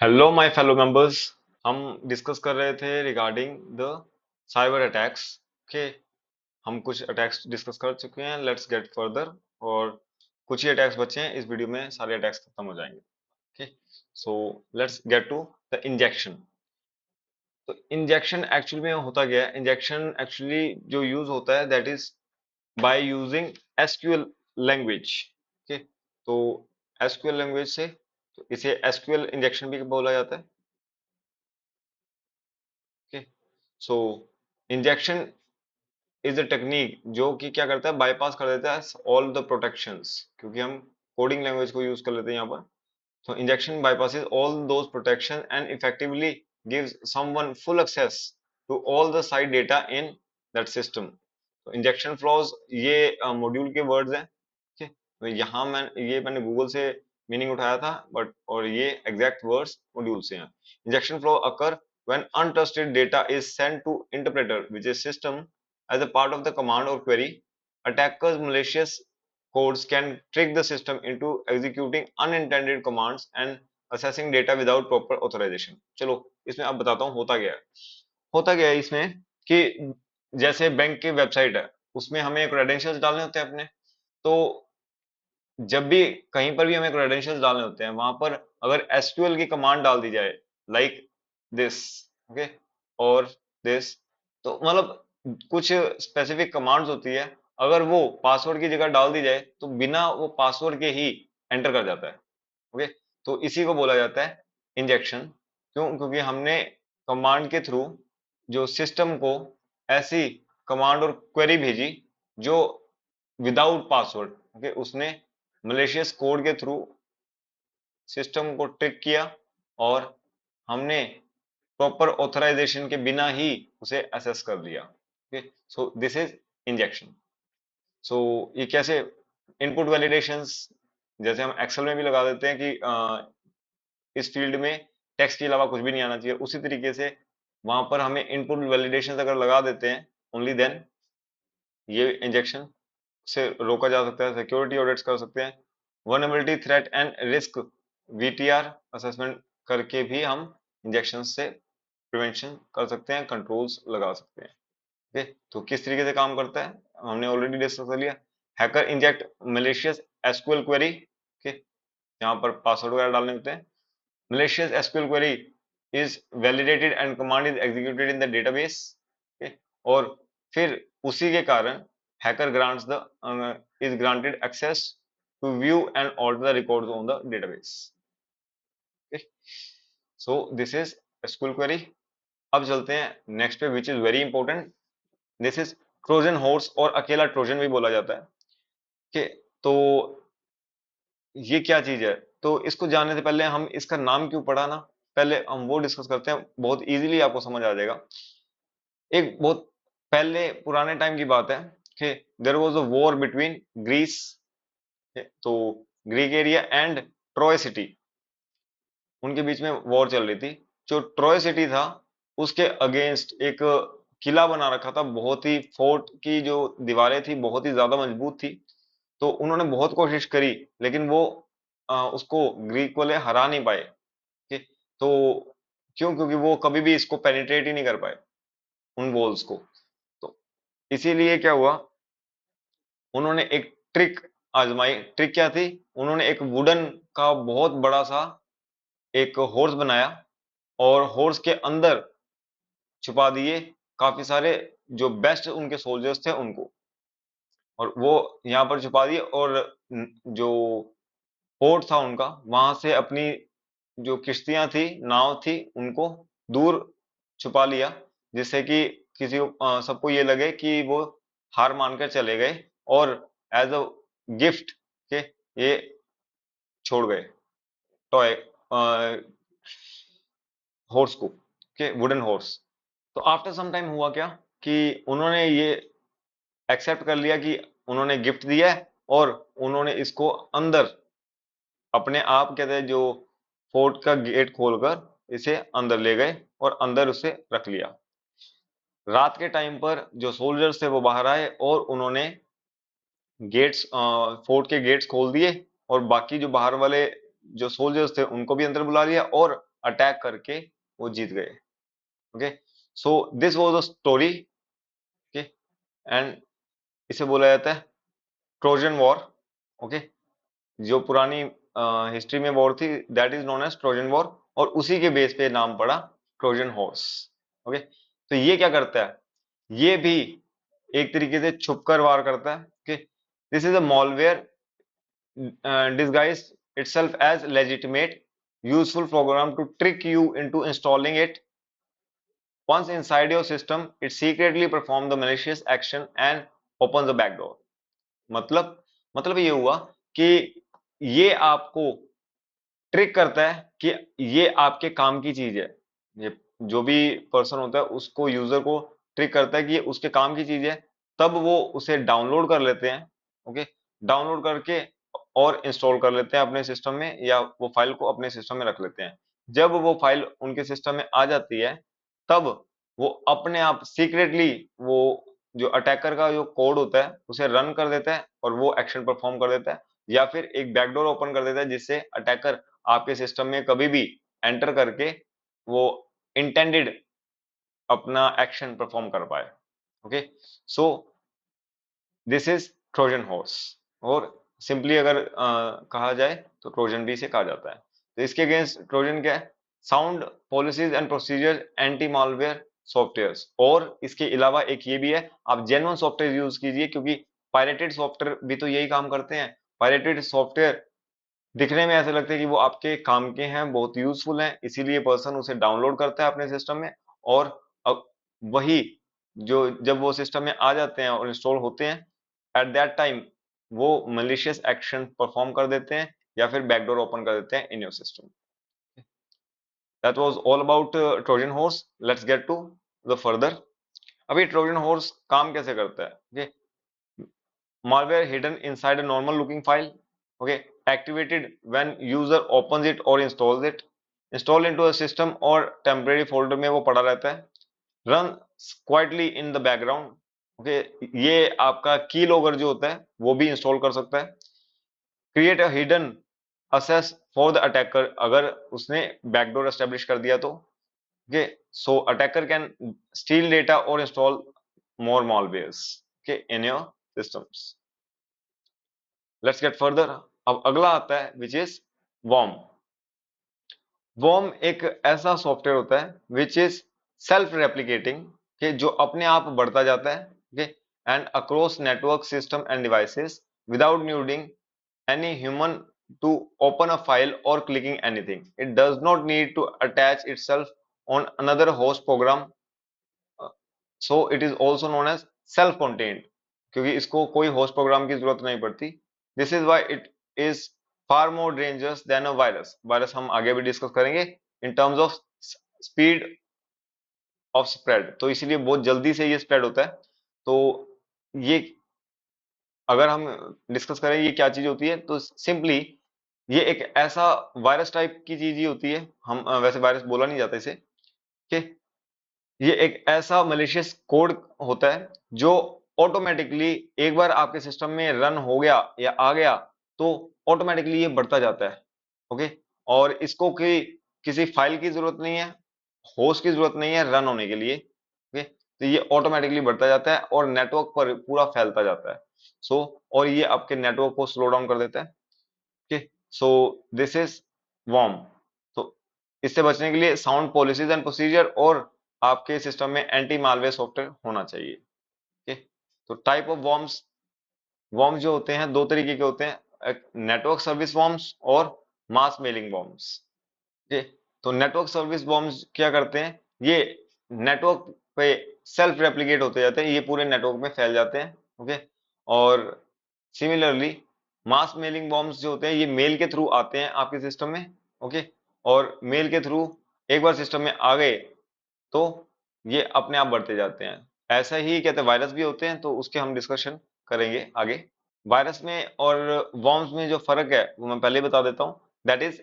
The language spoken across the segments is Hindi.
Hello my fellow members. हम डिस्कस कर रहे थे रिगार्डिंग द साइबर अटैक्स के। हम कुछ अटैक्स डिस्कस कर चुके हैं, लेट्स गेट फर्दर। और कुछ ही अटैक्स बचे हैं, इस वीडियो में सारे अटैक्स खत्म हो जाएंगे। Okay, so let's get to the injection. तो इंजेक्शन एक्चुअली में होता क्या है? इंजेक्शन एक्चुअली जो यूज होता है that is by using SQL language. Okay, तो एसक्यूएल लैंग्वेज से, तो इसे एसक्यूएल इंजेक्शन भी बोला जाता है। Okay, so injection is a technique जो कि क्या करता है, बाईपास कर देता है ऑल द प्रोटेक्शंस, क्योंकि हम कोडिंग लैंग्वेज को यूज कर लेते हैं यहाँ पर। So injection bypasses all those protection and effectively gives someone full access to all the site data in that system. तो इंजेक्शन फ्लॉज ये मॉड्यूल के वर्ड्स हैं। ठीक है, तो यहाँ मैंने गूगल से मीनिंग उठाया था, बट और ये एग्जैक्ट वर्ड्स मॉड्यूल से हैं। Injection flow occur when untrusted data is sent to interpreter which is system as a part of the command or query. Attackers malicious codes can trick the system into executing unintended commands and accessing data without proper authorization. चलो इसमें अब बताता हूँ होता क्या है। होता क्या है इसमें कि जैसे बैंक की वेबसाइट है, उसमें हमें क्रेडेंशियल्स डालने होते हैं अपने। तो जब भी कहीं पर भी हमें क्रेडेंशियल्स डालने होते हैं, वहां पर अगर एसक्यूएल की कमांड डाल दी जाए, लाइक दिस, ओके, और दिस, तो मतलब कुछ स्पेसिफिक कमांड्स होती है, अगर वो पासवर्ड की जगह डाल दी जाए तो बिना वो पासवर्ड के ही एंटर कर जाता है। ओके, तो इसी को बोला जाता है इंजेक्शन। क्यों? क्योंकि हमने कमांड के थ्रू जो सिस्टम को ऐसी कमांड और क्वेरी भेजी जो विदाउट पासवर्ड, ओके, उसने मलेशियस कोड के थ्रू सिस्टम को ट्रिक किया, और हमने प्रॉपर ऑथराइजेशन के बिना ही उसे एसेस कर लिया। Okay, so this is injection. So ये कैसे? इनपुट वैलिडेशंस जैसे हम एक्सेल में भी लगा देते हैं कि इस फील्ड में टेक्स्ट के अलावा कुछ भी नहीं आना चाहिए, उसी तरीके से वहां पर हमें इनपुट वैलिडेशंस अगर लगा देते हैं, ओनली देन ये इंजेक्शन से रोका जा सकता है, सिक्योरिटी ऑडिट्स कर सकते हैं, vulnerability threat and risk VTR assessment करके भी हम इंजेक्शन से प्रिवेंशन कर सकते हैं, कंट्रोल्स लगा सकते हैं। ओके, तो किस तरीके से काम करता है हमने ऑलरेडी डिस्कस कर लिया। Hacker inject malicious SQL query. Okay, यहाँ पर पासवर्ड वगैरह डालने होते हैं। malicious SQL query is validated and command is executed in the database. Okay? और फिर उसी के कारण hacker grants the is granted access to view and alter the records on the database. Okay? So this is SQL query. अब चलते हैं नेक्स्ट पे, which is very important. This is Trojan horse, और अकेला ट्रोजन भी बोला जाता है। कि तो ये क्या चीज है? तो इसको जानने से पहले हम इसका नाम क्यों पढ़ा ना, पहले हम वो डिस्कस करते हैं, बहुत इजीली आपको समझ आ जाएगा। एक बहुत पहले पुराने टाइम की बात है कि there was a war between Greece, तो Greek area and Troy city, उनके बीच में वॉर चल रही थी। जो ट्रॉय सिटी था उसके अगेंस्ट एक किला बना रखा था, बहुत ही फोर्ट की जो दीवारें थी बहुत ही ज्यादा मजबूत थी। तो उन्होंने बहुत कोशिश करी, लेकिन वो उसको ग्रीक वाले हरा नहीं पाए। ठीक? तो क्यों? क्योंकि वो कभी भी इसको पेनिट्रेट ही नहीं कर पाए, उन वॉल्स को। तो इसीलिए क्या हुआ, उन्होंने एक ट्रिक आजमाई। ट्रिक क्या थी? उन्होंने एक वुडन का बहुत बड़ा सा एक हॉर्स बनाया, और हॉर्स के अंदर छुपा दिए काफी सारे जो बेस्ट उनके सोल्जर्स थे उनको, और वो यहाँ पर छुपा दिए, और जो पोर्ट था उनका, वहां से अपनी जो किश्तियां थी, नाव थी, उनको दूर छुपा लिया, जिससे कि किसी सबको ये लगे कि वो हार मानकर चले गए, और एज अ गिफ्ट के ये छोड़ गए टॉय हॉर्स को, के वुडन हॉर्स। तो आफ्टर सम टाइम हुआ क्या कि उन्होंने ये एक्सेप्ट कर लिया कि उन्होंने गिफ्ट दिया है, और उन्होंने इसको अंदर अपने आप, कहते हैं, जो फोर्ट का गेट खोलकर इसे अंदर ले गए और अंदर उसे रख लिया। रात के टाइम पर जो सोल्जर्स थे वो बाहर आए, और उन्होंने गेट्स, फोर्ट के गेट्स खोल दिए, और बाकी जो बाहर वाले जो सोल्जर्स थे उनको भी अंदर बुला लिया, और अटैक करके वो जीत गए। Okay, so this was the story. Okay, and इसे बोला जाता है ट्रोजन वॉर। ओके, जो पुरानी हिस्ट्री में वॉर थी that is known as Trojan war, और उसी के बेस पे नाम पड़ा ट्रोजन हॉर्स। ओके, तो ये क्या करता है, ये भी एक तरीके से छुपकर वार करता है। Okay, this is a malware disguised itself as legitimate, useful program to trick you into installing it. Once inside your system, it secretly performs the malicious action and opens the back door. मतलब मतलब ये हुआ कि ये आपको ट्रिक करता है कि ये आपके काम की चीज है। ये जो भी पर्सन होता है उसको, यूजर को ट्रिक करता है कि ये उसके काम की चीज है, तब वो उसे डाउनलोड कर लेते हैं। ओके, डाउनलोड करके और इंस्टॉल कर लेते हैं अपने सिस्टम में, या वो फाइल को अपने सिस्टम में रख लेते हैं। जब वो फाइल उनके सिस्टम में आ जाती है, तब वो अपने आप सीक्रेटली वो जो अटैकर का जो कोड होता है उसे रन कर देता है और वो एक्शन परफॉर्म कर देता है, या फिर एक बैकडोर ओपन कर देता है जिससे अटैकर आपके सिस्टम में कभी भी एंटर करके वो इंटेंडेड अपना एक्शन परफॉर्म कर पाए। Okay, so this is Trojan horse, और सिंपली अगर कहा जाए तो ट्रोजन भी इसे कहा जाता है। तो इसके अगेंस्ट ट्रोजन क्या है, sound policies and procedure, anti malware softwares, और इसके अलावा एक ये भी है, आप जेन्युइन सॉफ्टवेयर यूज कीजिए, क्योंकि पायरेटेड सॉफ्टवेयर भी तो यही काम करते हैं। पायरेटेड सॉफ्टवेयर दिखने में ऐसे लगते हैं कि वो आपके काम के हैं, बहुत यूजफुल हैं, इसीलिए पर्सन उसे डाउनलोड करता है अपने सिस्टम में, और अब वही जो जब वो सिस्टम में आ जाते हैं और इंस्टॉल होते हैं, एट दैट टाइम वो मलिशियस एक्शन परफॉर्म कर देते हैं या फिर बैकडोर ओपन कर देते हैं in your system. That was all about Trojan horse. Let's get to the further. अभी ट्रोजन हॉर्स काम कैसे करता है? Okay, malware hidden inside a normal looking file, okay, activated when user opens it or installs it, install into a system or temporary folder में वो पड़ा रहता है, run quietly in the background। Okay, ये आपका की लॉगर जो होता है वो भी इंस्टॉल कर सकता है। Create a hidden access for the attacker, अगर उसने बैकडोर एस्टेब्लिश कर दिया तो। Okay, so attacker can steal data और install more malwares, okay, in your systems। Let's get further. अब अगला आता है विच इज वॉर्म। वॉर्म एक ऐसा सॉफ्टवेयर होता है विच इज सेल्फ रेप्लिकेटिंग, कि जो अपने आप बढ़ता जाता है, okay, and across network system and devices without needing any human to open a file or clicking anything. It does not need to attach itself on another host program, so it is also known as self contained, क्योंकि इसको कोई होस्ट प्रोग्राम की जरूरत नहीं पड़ती। This is why it is far more dangerous than a virus. Virus हम आगे भी डिस्कस करेंगे in terms of speed of spread, तो इसीलिए बहुत जल्दी से ये स्प्रेड होता है। तो ये अगर हम डिस्कस करें ये क्या चीज होती है, तो सिंपली ये एक ऐसा वायरस टाइप की चीज ही होती है। हम वैसे वायरस बोला नहीं जाता इसे, कि ये एक ऐसा मलिशियस कोड होता है जो ऑटोमेटिकली एक बार आपके सिस्टम में रन हो गया या आ गया तो ऑटोमेटिकली ये बढ़ता जाता है। ओके, और इसको किसी फाइल की जरूरत नहीं है, होस्ट की जरूरत नहीं है रन होने के लिए। ओके, तो ये ऑटोमेटिकली बढ़ता जाता है और नेटवर्क पर पूरा फैलता जाता है। सो और ये आपके नेटवर्क को स्लो डाउन कर देता है। Okay, so this is worm. तो इससे बचने के लिए साउंड पॉलिसीज एंड प्रोसीजर और आपके सिस्टम में एंटी मालवेयर सॉफ्टवेयर होना चाहिए। ओके, तो टाइप ऑफ वॉर्म्स, वॉर्म्स जो होते हैं दो तरीके के होते हैं, नेटवर्क सर्विस वॉर्म्स और मास मेलिंग वॉर्म्स। ओके, तो नेटवर्क सर्विस वॉर्म्स क्या करते हैं, ये नेटवर्क पे सेल्फ रेप्लिकेट होते जाते हैं, ये पूरे नेटवर्क में फैल जाते हैं। ओके, और सिमिलरली मास मेलिंग बॉम्ब्स जो होते हैं ये मेल के थ्रू आते हैं आपके सिस्टम में। ओके, और मेल के थ्रू एक बार सिस्टम में आ गए तो ये अपने आप बढ़ते जाते हैं। ऐसा ही कहते हैं वायरस भी होते हैं, तो उसके हम डिस्कशन करेंगे आगे। वायरस में और वॉर्म्स में जो फर्क है वो मैं पहले बता देता हूँ। दैट इज,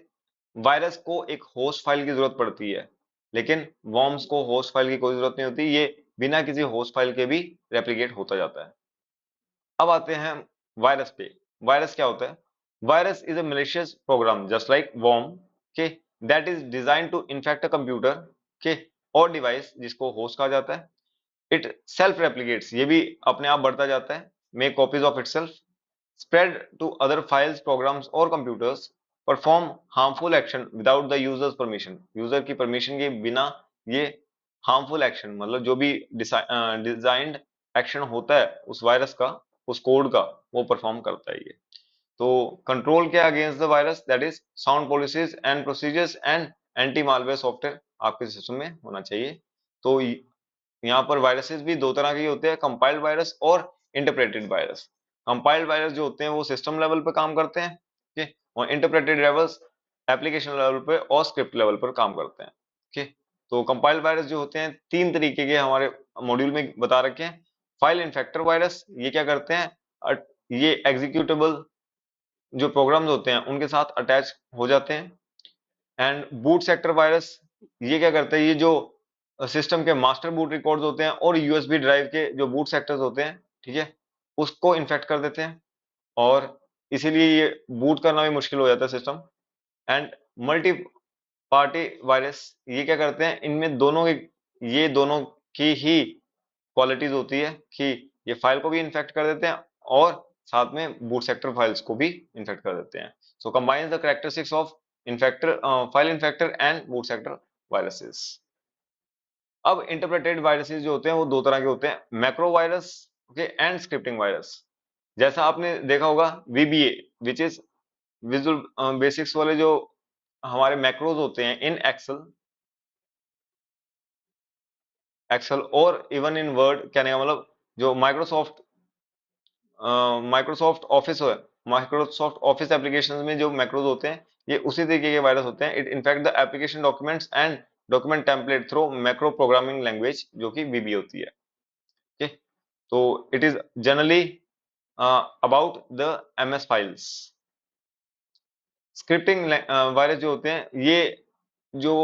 वायरस को एक होस्ट फाइल की जरूरत पड़ती है, लेकिन वॉर्म्स को होस्ट फाइल की कोई जरूरत नहीं होती, ये बिना किसी होस्ट फाइल के भी रेप्लिकेट होता जाता है। अब आते हैं वायरस पे। वायरस क्या होता है? Virus is a malicious program just like worm, के that is design to infect a computer के और डिवाइस जिसको होस्ट कहा जाता है। इट सेल्फ रेप्लिकेट्स, ये भी अपने आप बढ़ता जाता है। Make copies of itself, spread to other files, programs और computers, perform harmful action without the user's permission, user की परमिशन के बिना ये हार्मफुल एक्शन मतलब जो भी डिजाइंड एक्शन होता है उस वायरस का, उस कोड का, वो परफॉर्म करता है ये। तो कंट्रोल क्या against the virus, that is sound policies and procedures and anti malware software आपके सिस्टम में होना चाहिए। तो यहाँ पर वायरसेस भी दो तरह के होते हैं, कंपाइल्ड वायरस और इंटरप्रेटेड वायरस। कंपाइल्ड वायरस जो होते हैं वो सिस्टम लेवल पे काम करते हैं, ठीक है, और इंटरप्रेटेड वायरस एप्लीकेशन लेवल पे और स्क्रिप्ट लेवल पर काम करते हैं, ठीक है। तो कंपाइल्ड वायरस जो होते हैं तीन तरीके के हमारे मॉड्यूल में बता रखे हैं। फाइल इन्फेक्टर वायरस, ये क्या करते हैं, ये एग्जीक्यूटेबल जो प्रोग्राम्स होते हैं उनके साथ अटैच हो जाते हैं। एंड बूट सेक्टर वायरस, ये क्या करते हैं, ये जो सिस्टम के मास्टर बूट रिकॉर्ड्स होते हैं और यूएसबी ड्राइव के जो बूट सेक्टर्स होते हैं, ठीक है, उसको इन्फेक्ट कर देते हैं और इसीलिए ये बूट करना भी मुश्किल हो जाता है system. And multi party virus, ये क्या करते हैं, इनमें दोनों की, ये दोनों की ही क्वालिटीज होती है कि ये फाइल को भी इन्फेक्ट कर देते हैं और साथ में बूट सेक्टर फाइल्स को भी इन्फेक्ट कर देते हैं। So combines the characteristics of infector, file infector and boot sector viruses. अब इंटरप्रेटेड वायरसेस जो होते हैं वो दो तरह के होते हैं, macro virus, okay, and scripting virus. जैसा आपने देखा होगा VBA, which is visual basics वाले जो हमारे मैक्रोज होते हैं इन एक्सेल, एक्सेल और इवन इन वर्ड, कहने का मतलब जो माइक्रोसॉफ्ट ऑफिस है, माइक्रोसॉफ्ट ऑफिस एप्लीकेशंस में जो मैक्रोज होते हैं ये उसी तरीके के वायरस होते हैं। It infect the application documents and document template through macro programming language, जो कि वीबी होती है, ओके। तो it is generally about the MS files. Scripting virus जो होते हैं, ये जो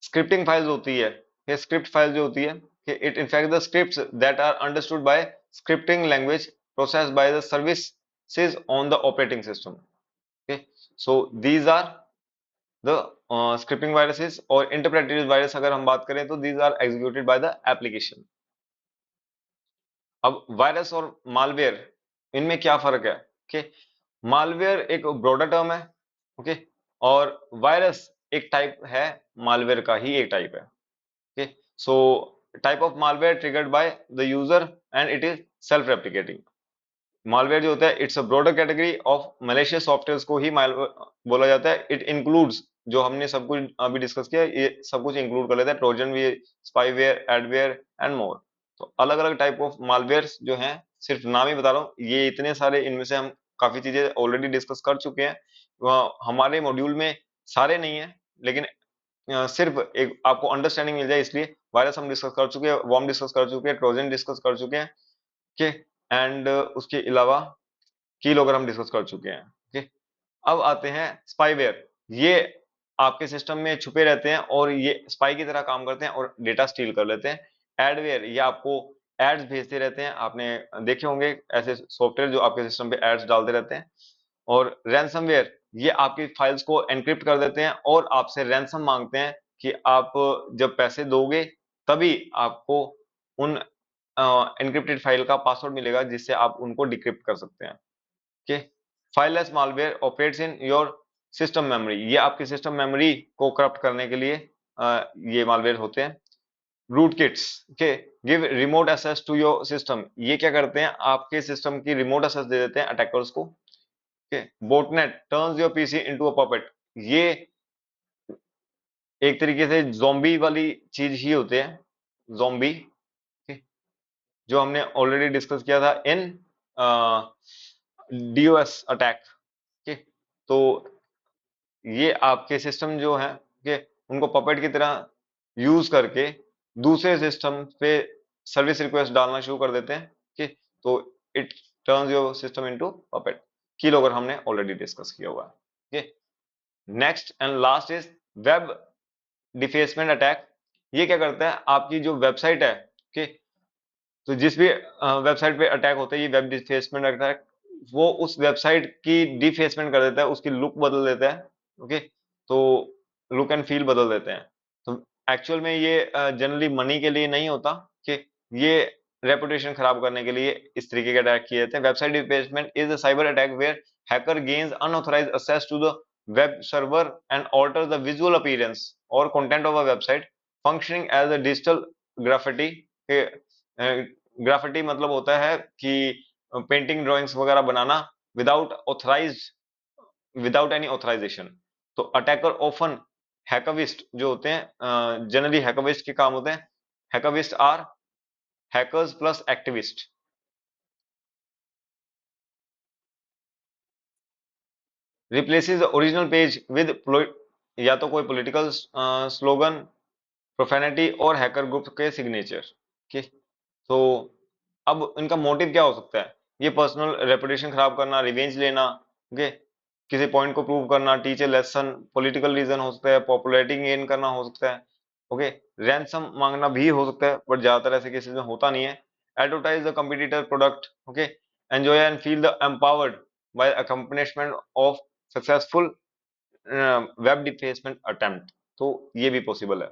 स्क्रिप्टिंग फाइल्स होती है, ये स्क्रिप्ट फाइल जो होती है, it infect the scripts that are understood by scripting language processed by the services on the operating system, okay. So these are the scripting viruses. और इंटरप्रेटेड वायरस अगर हम बात करें तो these are executed by the application. अब वायरस और मालवेयर, इनमें क्या फर्क है, ओके। मालवेयर एक ब्रॉडर टर्म है, ओके, और वायरस एक टाइप है, मालवेयर का ही एक टाइप है, okay. So type of malware triggered by the user and it is self replicating. Malware जो होता है it's a broader category of malicious software को ही मालवेयर बोला जाता है। इट इंक्लूड्स, जो हमने सब कुछ अभी डिस्कस किया ये सब कुछ इंक्लूड कर लेता है, ट्रोजन भी, स्पाईवेयर, एडवेयर एंड मोर। तो अलग अलग टाइप ऑफ मालवेयर जो हैं, सिर्फ नाम ही बता रहा हूँ, ये इतने सारे, इनमें से हम काफी चीजें ऑलरेडी डिस्कस कर चुके हैं। हमारे मॉड्यूल में सारे नहीं है, लेकिन सिर्फ एक आपको अंडरस्टैंडिंग मिल जाए इसलिए वायरस हम डिस्कस कर चुके हैं, वॉर्म डिस्कस कर चुके हैं, ट्रोजन डिस्कस कर चुके हैं, ओके। एंड उसके अलावा कीलोग्राम हम डिस्कस कर चुके हैं, ओके। अब आते हैं स्पाईवेयर। ये आपके सिस्टम में छुपे रहते हैं और ये स्पाई की तरह काम करते हैं और डेटा स्टील कर लेते हैं। एडवेयर, ये आपको एड्स भेजते रहते हैं, आपने देखे होंगे ऐसे सॉफ्टवेयर जो आपके सिस्टम पे एड्स डालते रहते हैं। और रैंसमवेयर, ये आपकी फाइल्स को एनक्रिप्ट कर देते हैं और आपसे रैंसम मांगते हैं कि आप जब पैसे दोगे तभी आपको उन एनक्रिप्टेड फाइल का पासवर्ड मिलेगा जिससे आप उनको डिक्रिप्ट कर सकते हैं, okay. Fileless malware operates in your system memory, ये आपकी सिस्टम मेमोरी को करप्ट करने के लिए ये मालवेयर होते हैं। Root kits, okay, give remote access to your system, ये क्या करते हैं, आपके सिस्टम की रिमोट एक्सेस दे देते हैं अटैकर्स को, okay. Botnet turns your PC into a puppet, ये एक तरीके से ज़ॉम्बी वाली चीज ही होते हैं, ज़ॉम्बी, okay, जो हमने ऑलरेडी डिस्कस किया था इन डीओएस अटैक, ओके। तो ये आपके सिस्टम जो है, ओके, उनको पपेट की तरह यूज करके दूसरे सिस्टम पे सर्विस रिक्वेस्ट डालना शुरू कर देते हैं, ओके। तो it turns your system into puppet. Keylogger हमने ऑलरेडी डिस्कस किया हुआ है, okay. Next and last is web defacement attack. ये क्या करता है, आपकी जो वेबसाइट है, ओके, तो जिस भी वेबसाइट पे अटैक होता है, ये वेब डिफेसमेंट अटैक, वो उस वेबसाइट की डिफेसमेंट कर देता है, उसकी लुक बदल देता है, ओके। तो लुक एंड फील बदल देते हैं। तो एक्चुअल में ये जनरली मनी के लिए नहीं होता, कि ये रेपुटेशन खराब करने के लिए इस तरीके के अटैक किए जाते हैं। Website defacement is a cyber attack where hacker gains unauthorised access to the web server and alter the visual appearance और content of a website, functioning as a digital graffiti. Graffiti मतलब होता है कि पेंटिंग ड्राइंग्स वगैरह बनाना without authorised, without any authorisation. तो अटैकर ऑफन हैकविस्ट जो होते हैं, जनरली हैकविस्ट के काम होते हैं, hacktivist are hackers plus activist. Replaces the original page with या तो कोई पॉलिटिकल स्लोगन, प्रोफेनिटी और हैकर ग्रुप के सिग्नेचर के। तो अब इनका मोटिव क्या हो सकता है? ये पर्सनल रेपुटेशन खराब करना, रिवेंज लेना, ओके, किसी पॉइंट को प्रूव करना, टीचर लेसन, पॉलिटिकल रीजन हो सकता है, पॉपुलैरिटी गेन करना हो सकता है, ओके, रैंसम मांगना भी हो सकता है, बट ज्यादातर ऐसे केसेस में होता नहीं है। Advertise the competitor product, okay, enjoy and feel the empowered by accomplishment of successful web defacement attempt. तो ये भी पॉसिबल है।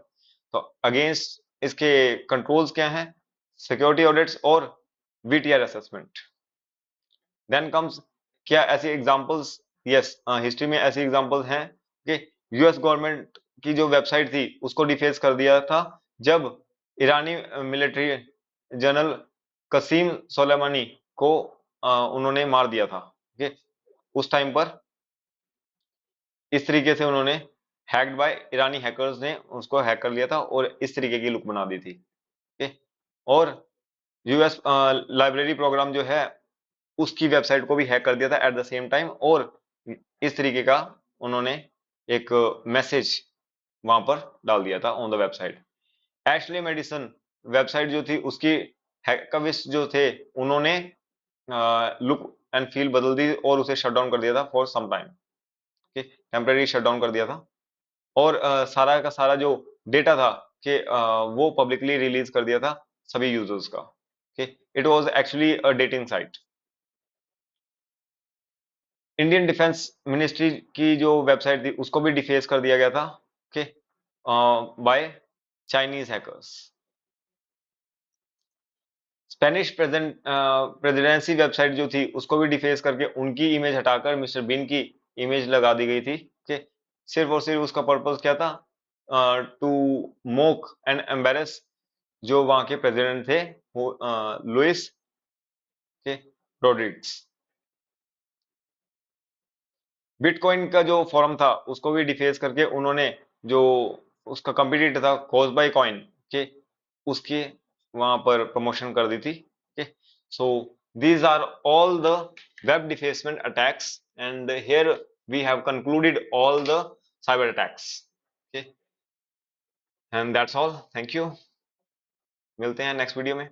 तो अगेंस्ट इसके कंट्रोल्स क्या हैं? सिक्योरिटी ऑडिट्स और वीटीआर असेसमेंट। देन कम्स, क्या ऐसी एग्जांपल्स? यस, हिस्ट्री में ऐसी एग्जांपल्स हैं कि यूएस गवर्नमेंट की जो वेबसाइट थी उसको डिफेस कर दिया था जब ईरानी मिलिट्री जनरल कसीम सोलेमानी को उन्होंने मार दिया था। ओके, उस टाइम पर इस तरीके से उन्होंने हैक्ड बाय ईरानी हैकर्स ने उसको हैक कर लिया था और इस तरीके की लुक बना दी थी। ओके, और यूएस लाइब्रेरी प्रोग्राम जो है उसकी वेबसाइट को भी हैक कर दिया था एट द सेम टाइम, और इस तरीके का उन्होंने एक मैसेज वहां पर डाल दिया था on the website. Ashley Madison website जो थी उसकी हैकविस्ट जो थे उन्होंने लुक एंड फील बदल दी और उसे शट डाउन कर दिया था for some time. Temporary shut down कर दिया था, और सारा का सारा जो डेटा था कि वो पब्लिकली रिलीज कर दिया था सभी यूजर्स का। Okay, it was actually a dating site. Indian defence ministry की जो वेबसाइट थी उसको भी डिफेस कर दिया गया था, okay, by Chinese hackers. Spanish presidency website जो थी उसको भी डिफेस करके उनकी इमेज हटाकर मिस्टर बीन की इमेज लगा दी गई थी। ओके, सिर्फ और सिर्फ उसका पर्पस क्या था? टू मोक एंड एम्बेरस जो वहां के प्रेसिडेंट थे, वो लुइस के रोड्रिग्स। बिटकॉइन का जो फॉरम था उसको भी डिफेस करके उन्होंने जो उसका कंपिटिटर था कॉज बाय कॉइन के, उसके वहां पर प्रमोशन कर दी थी। Okay, so these are all the web defacement attacks, and here we have concluded all the cyber attacks. Okay, and that's all. Thank you. मिलते हैं नेक्स्ट वीडियो में।